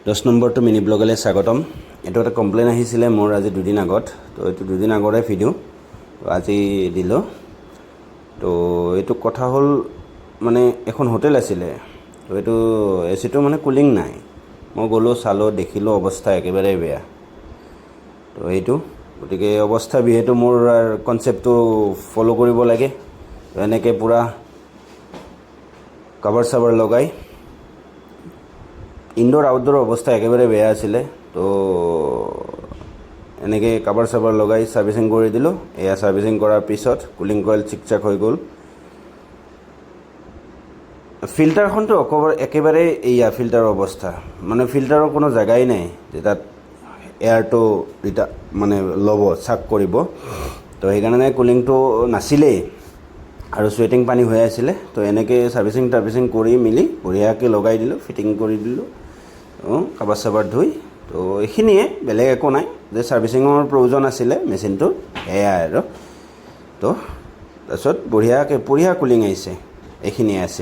10 নম্বৰটো মিনি ব্লগলৈ স্বাগতম। এইটো এটা কমপ্লেইন আহিছিলে মোৰ আজি দুদিন আগত। তো এইটো দুদিন আগৰে ভিডিঅ' আজি দিলোঁ। তো এইটো কথা হ'ল মানে এখন হোটেল আছিলে। তো এইটো এচিটো মানে কুলিং নাই। মই গ'লোঁ চালোঁ দেখিলোঁ অৱস্থা একেবাৰে বেয়া। তো এইটো গতিকে অৱস্থা বিহেতু মোৰ কনচেপ্টটো ফ'ল' কৰিব লাগে। তো এনেকৈ পূৰা কভাৰ চাভাৰ লগাই ইনডোৰ আউটডোৰ অৱস্থা একেবাৰে বেয়া আছিলে। তো এনেকৈ কাভাৰ চাভাৰ লগাই ছাৰ্ভিচিং কৰি দিলোঁ। এয়া ছাৰ্ভিচিং কৰাৰ পিছত কুলিং কইল চিকচাক হৈ গ'ল। ফিল্টাৰখনতো একেবাৰে এয়া ফিল্টাৰৰ অৱস্থা, মানে ফিল্টাৰৰ কোনো জেগাই নাই যে তাত এয়াৰটো মানে ল'ব চাক কৰিব। তো সেইকাৰণে কুলিংটো নাছিলেই আৰু চুৱেটিং পানী হৈ আছিলে। তো এনেকৈ ছাৰ্ভিচিং কৰি মেলি বঢ়িয়াকৈ লগাই দিলোঁ, ফিটিং কৰি দিলোঁ কাবাৰ চাবাৰ ধুই। তো এইখিনিয়ে, বেলেগ একো নাই। যে ছাৰ্ভিচিঙৰ প্ৰয়োজন আছিলে মেচিনটোৰ, সেয়াই আৰু। তো তাৰপিছত বঢ়িয়া কুলিং আহিছে, এইখিনিয়ে আছে।